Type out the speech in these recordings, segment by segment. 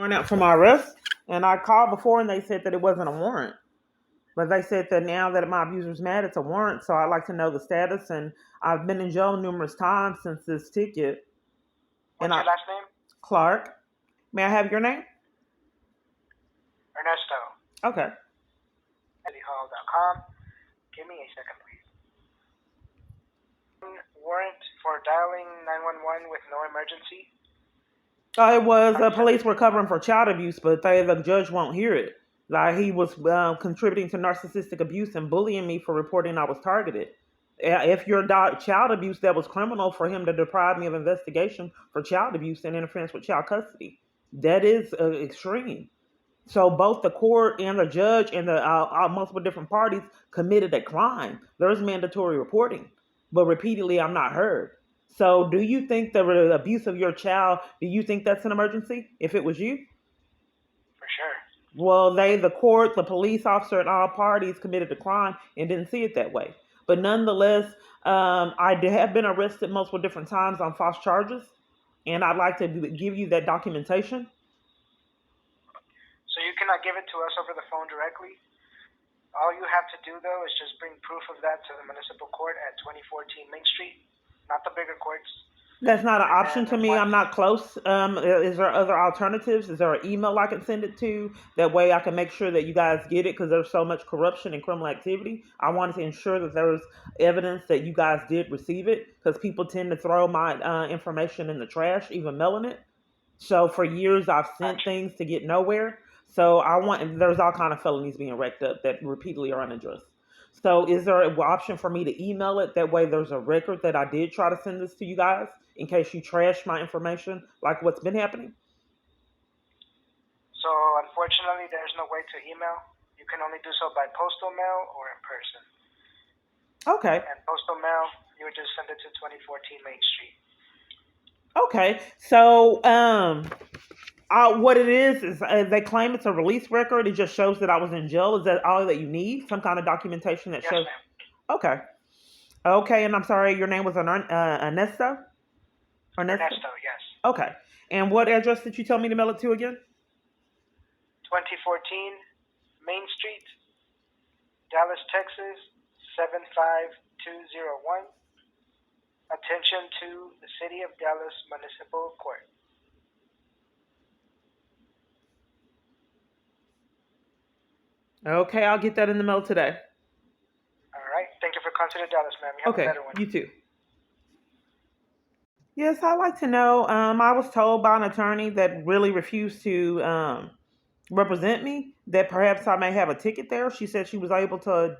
warrant out for my arrest, and I called before and they said that it wasn't a warrant. But they said that now that my abuser's mad, it's a warrant. So I'd like to know the status. And I've been in jail numerous times since this ticket. And What's your last name? Clark. May I have your name? Ernesto. Okay. EddieHall.com. Give me a second, please. Warrant for dialing 911 with no emergency. It was police were covering for child abuse, but the judge won't hear it. Like he was contributing to narcissistic abuse and bullying me for reporting I was targeted. If your child abuse, that was criminal for him to deprive me of investigation for child abuse and interference with child custody. That is extreme. So both the court and the judge and the multiple different parties committed a crime. There's mandatory reporting, but repeatedly I'm not heard. So do you think the abuse of your child, do you think that's an emergency if it was you? For sure. Well, the court, the police officer, and all parties committed a crime and didn't see it that way. But nonetheless, I have been arrested multiple different times on false charges, and I'd like to give you that documentation. So you cannot give it to us over the phone directly. All you have to do, though, is just bring proof of that to the municipal court at 2014 Main Street, not the bigger courts. That's not an option to me. I'm not close. Is there other alternatives? Is there an email I can send it to? That way I can make sure that you guys get it because there's so much corruption and criminal activity. I wanted to ensure that there was evidence that you guys did receive it because people tend to throw my information in the trash, even mailing it. So for years I've sent things to get nowhere. So there's all kind of felonies being racked up that repeatedly are unaddressed. So is there an option for me to email it? That way there's a record that I did try to send this to you guys in case you trash my information like what's been happening? So unfortunately there's no way to email. You can only do so by postal mail or in person. Okay. And postal mail, you would just send it to 2014 Main Street. Okay. So what it is they claim it's a release record. It just shows that I was in jail. Is that all that you need? Some kind of documentation that shows? Ma'am. Okay. Okay, and I'm sorry, your name was Ernesto? Ernesto, yes. Okay. And what address did you tell me to mail it to again? 2014 Main Street, Dallas, Texas, 75201. Attention to the City of Dallas Municipal Court. Okay, I'll get that in the mail today. All right. Thank you for considering Dallas, ma'am. You have a better one. You too. Yes, I'd like to know. I was told by an attorney that really refused to represent me that perhaps I may have a ticket there. She said she was able to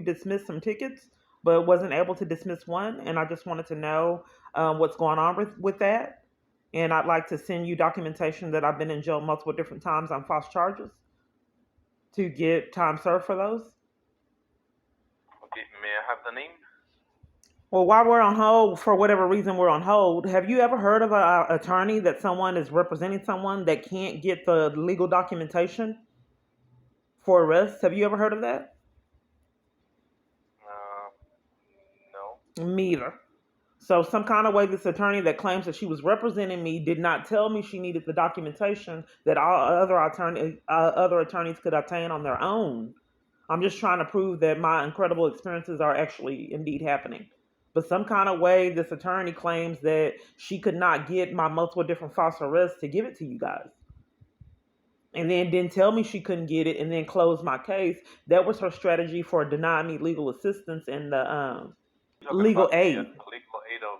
dismiss some tickets, but wasn't able to dismiss one. And I just wanted to know what's going on with that. And I'd like to send you documentation that I've been in jail multiple different times on false charges to get time served for those. Okay, may I have the name? Well, while we're on hold, for whatever reason we're on hold, have you ever heard of an attorney that someone is representing someone that can't get the legal documentation for arrest? Have you ever heard of that? No. Me either. So some kind of way this attorney that claims that she was representing me did not tell me she needed the documentation that all other attorneys could obtain on their own. I'm just trying to prove that my incredible experiences are actually indeed happening. But some kind of way, this attorney claims that she could not get my multiple different false arrests to give it to you guys. And then didn't tell me she couldn't get it and then close my case. That was her strategy for denying me legal assistance and the legal aid. Legal aid of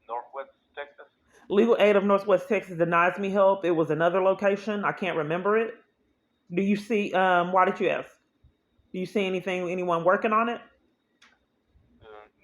Northwest Texas? Legal aid of Northwest Texas denies me help. It was another location. I can't remember it. Do you see, why did you ask? Do you see anyone working on it?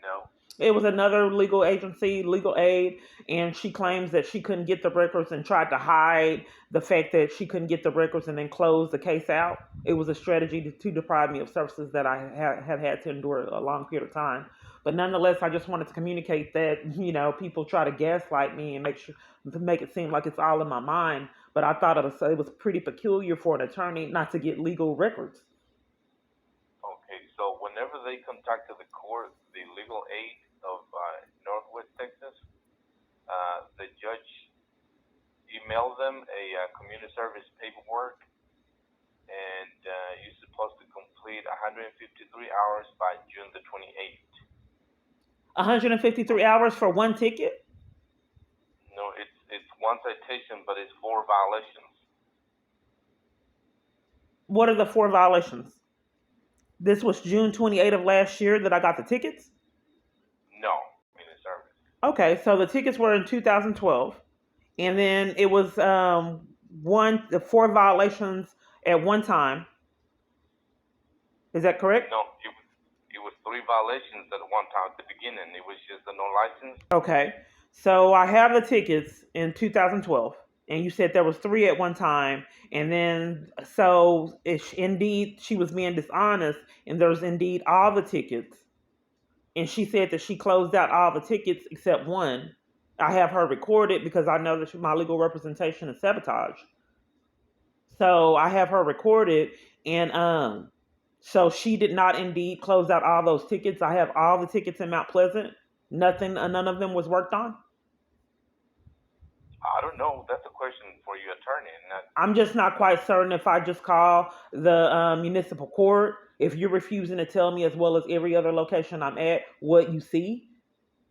No. It was another legal agency, legal aid, and she claims that she couldn't get the records and tried to hide the fact that she couldn't get the records and then close the case out. It was a strategy to deprive me of services that I have had to endure a long period of time. But nonetheless, I just wanted to communicate that, people try to gaslight me and make it seem like it's all in my mind. But I thought it was pretty peculiar for an attorney not to get legal records. Okay, so whenever they contacted the court, the legal aid of Northwest Texas, the judge email them a community service paperwork, and you're supposed to complete 153 hours by June the 28th. 153 hours for one ticket? No, it's one citation, but it's 4 violations. What are the 4 violations? This was June 28th of last year that I got the tickets? No, community service. Okay, so the tickets were in 2012, and then it was 4 violations at one time. Is that correct? No, it was 3 violations at one time at the beginning. It was just a no license. Okay, so I have the tickets in 2012, and you said there was 3 at one time, and then so indeed she was being dishonest, and there's indeed all the tickets, and she said that she closed out all the tickets except one. I have her recorded because I know that my legal representation is sabotage. So I have her recorded, and so she did not indeed close out all those tickets. I have all the tickets in Mount Pleasant. None of them was worked on. I don't know. That's a question for your attorney. I'm just not quite certain if I just call the municipal court. If you're refusing to tell me, as well as every other location I'm at, what you see,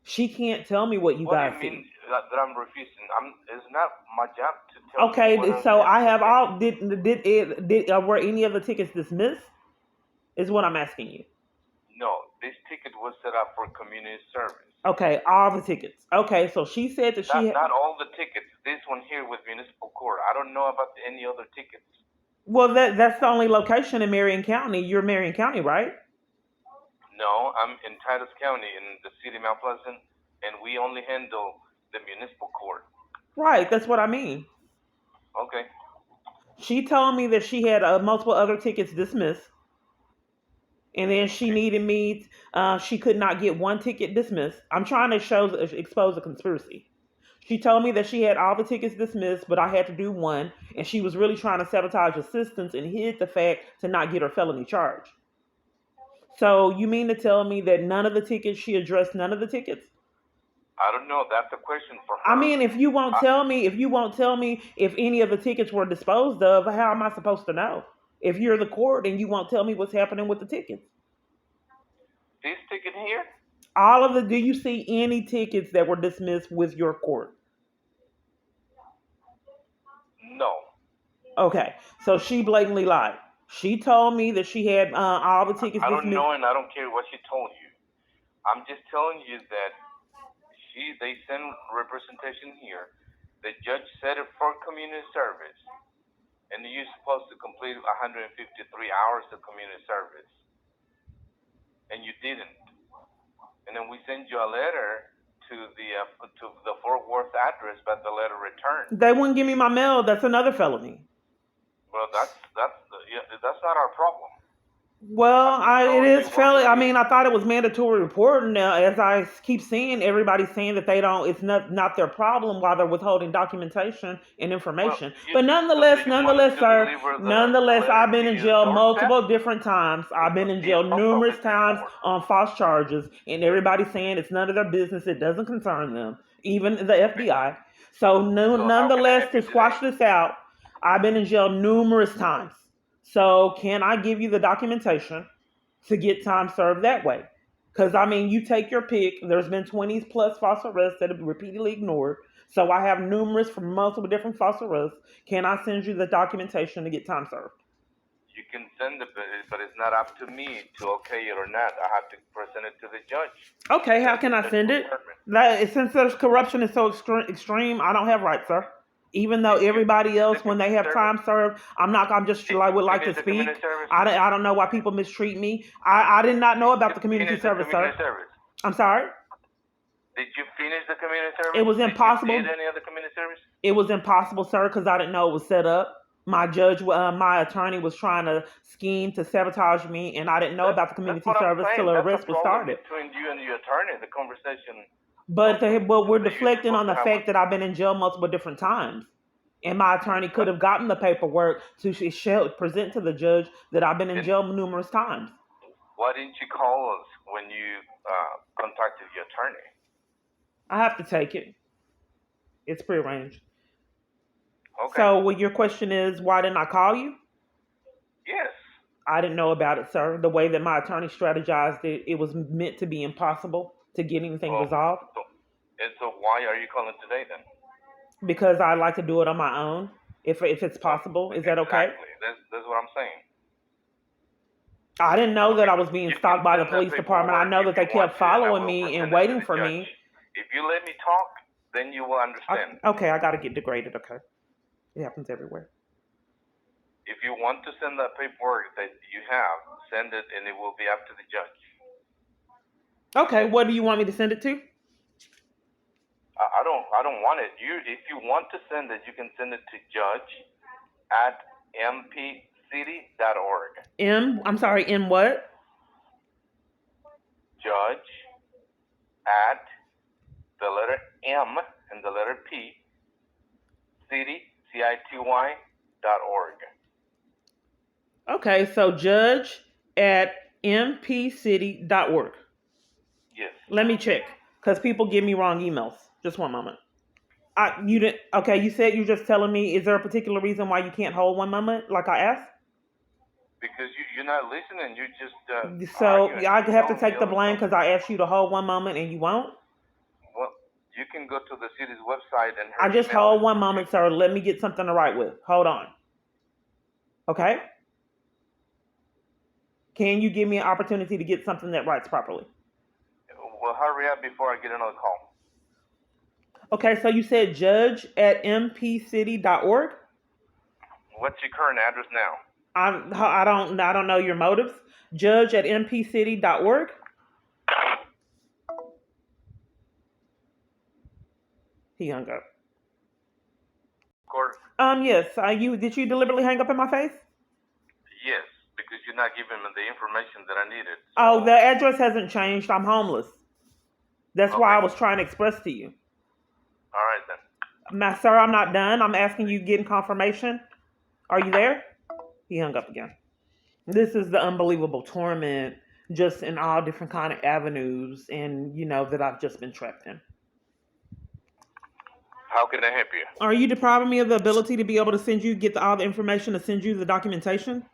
she can't tell me what you guys see. What do you mean that I'm refusing? It's not my job to tell you. Okay, so I have all. Were any of the tickets dismissed? Is what I'm asking you. No, this ticket was set up for community service. Okay, all the tickets. Okay, so she said that not all the tickets. This one here with municipal court. I don't know about any other tickets. Well, that's the only location in Marion County. You're Marion County, right? No, I'm in Titus County in the city of Mount Pleasant, and we only handle the municipal court. Right, that's what I mean. Okay. She told me that she had multiple other tickets dismissed, and then she needed me. She could not get one ticket dismissed. I'm trying to expose a conspiracy. She told me that she had all the tickets dismissed, but I had to do one, and she was really trying to sabotage assistance and hid the fact to not get her felony charge. So you mean to tell me that none of the tickets, she addressed none of the tickets? I don't know. That's a question for her. I mean, if you won't tell me if any of the tickets were disposed of, how am I supposed to know? If you're the court and you won't tell me what's happening with the tickets. This ticket here? Do you see any tickets that were dismissed with your court? No. Okay, so she blatantly lied. She told me that she had all the tickets dismissed. I don't know, and I don't care what she told you. I'm just telling you that they send representation here. The judge set it for community service, and you're supposed to complete 153 hours of community service, and you didn't. And then we send you a letter to the Fort Worth address, but the letter returned. They wouldn't give me my mail. That's another felony. Well, that's not our problem. Well, it is fairly. I mean, I thought it was mandatory reporting. Now, as I keep seeing, everybody's saying that they don't. It's not their problem while they're withholding documentation and information. But nonetheless, sir. Nonetheless, I've been in jail multiple different times. I've been in jail numerous times on false charges, and everybody's saying it's none of their business. It doesn't concern them, even the FBI. So, nonetheless, to squash this out, I've been in jail numerous times. So can I give you the documentation to get time served that way? Because, I mean, you take your pick. There's been 20 plus false arrests that have been repeatedly ignored. So I have numerous from multiple different false arrests. Can I send you the documentation to get time served? You can send it, but it's not up to me to okay it or not. I have to present it to the judge. Okay, how can I send it? Since there's corruption is so extreme, I don't have rights, sir. Even though everybody else, when they have time served, I'm just would like to speak. I don't know why people mistreat me. I did not know about the community service, sir. I'm sorry? Did you finish the community service? It was impossible. Did you any other community service? It was impossible, sir, because I didn't know it was set up. My attorney was trying to scheme to sabotage me, and I didn't know about the community service till the arrest was started. Between you and your attorney, the conversation. But we're deflecting on the fact that I've been in jail multiple different times. And my attorney could have gotten the paperwork to present to the judge that I've been in jail numerous times. Why didn't you call us when you contacted your attorney? I have to take it. It's prearranged. Okay. So, well, your question is, why didn't I call you? Yes. I didn't know about it, sir. The way that my attorney strategized it, it was meant to be impossible to get anything resolved So why are you calling today then? because I like to do it on my own, if it's possible. Is that okay? Exactly. That's what I'm saying. I didn't know that I was You being can stalked by the send that police department. I paperwork know if that they you want kept to, and I following will me present and it to waiting the for judge. me. If you let me talk, then you will understand. Okay, I got to get degraded. Okay, it happens everywhere. If you want to send that paperwork that you have, send it, and it will be up to the judge. Okay, what do you want me to send it to? I don't want it. If you want to send it, you can send it to judge@mpcity.org. I'm sorry, in what? Judge at the letter M and the letter P, city, CITY.org. Okay, so judge at mpcity.org. Yes. Let me check, because people give me wrong emails. Just one moment. You didn't. Okay, you said you're just telling me. Is there a particular reason why you can't hold one moment, like I asked? Because you're not listening. You're just So arguing. I You're have to telling me take the all the blame stuff. because I asked you to hold one moment and you won't. Well, you can go to the city's website and her I just email hold is- one moment, sir. Let me get something to write with. Hold on. Okay? Can you give me an opportunity to get something that writes properly? Well, hurry up before I get another call. Okay, so you said judge at mpcity.org? What's your current address now? I don't know your motives. Judge at mpcity.org? He hung up. Court? Yes. Did you deliberately hang up in my face? Yes, because you're not giving me the information that I needed. So... Oh, the address hasn't changed. I'm homeless. That's why I Okay. was trying to express to you. All right then. Sir, I'm not done. I'm asking you getting confirmation. Are you there? He hung up again. This is the unbelievable torment, just in all different kind of avenues, and that I've just been trapped in. How can I help you? Are you depriving me of the ability to be able to get all the information to send you the documentation?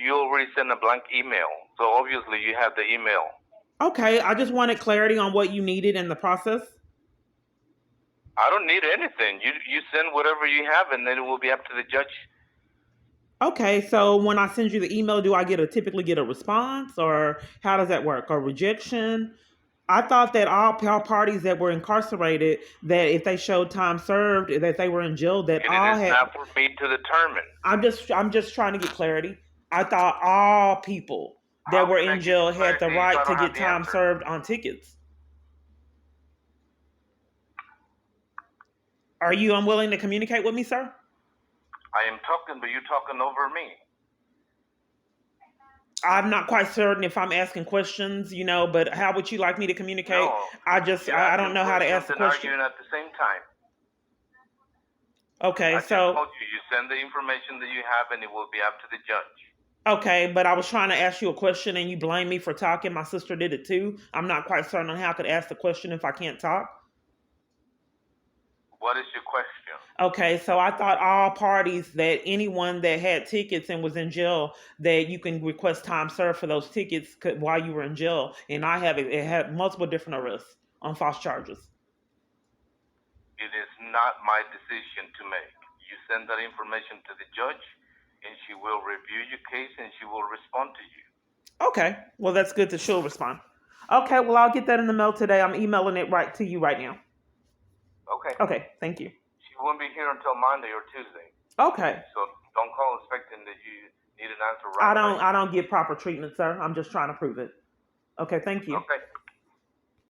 You already sent a blank email, so obviously you have the email. Okay, I just wanted clarity on what you needed in the process. I don't need anything. You send whatever you have, and then it will be up to the judge. Okay, so when I send you the email, do I typically get a response, or how does that work? Or rejection? I thought that all parties that were incarcerated, that if they showed time served, that they were in jail, that all had. It is not for me to determine. I'm just trying to get clarity. I thought all people that were in jail had the right to get time served on tickets. Are you unwilling to communicate with me, sir? I am talking, but you're talking over me. I'm not quite certain if I'm asking questions, but how would you like me to communicate? No, I don't know how to ask the question. Arguing at the same time. Okay, I so just told you send the information that you have, and it will be up to the judge. Okay, but I was trying to ask you a question, and you blame me for talking. My sister did it too. I'm not quite certain on how I could ask the question if I can't talk. What is your question? Okay, so I thought all parties, that anyone that had tickets and was in jail, that you can request time served for those tickets while you were in jail. And it had multiple different arrests on false charges. It is not my decision to make. You send that information to the judge, and she will review your case, and she will respond to you. Okay, well, that's good that she'll respond. Okay, well, I'll get that in the mail today. I'm emailing it right to you right now. Okay, thank you. She won't be here until Monday or Tuesday. Okay. So don't call expecting that you need an answer right away. I don't get proper treatment, sir. I'm just trying to prove it. Okay, thank you. Okay.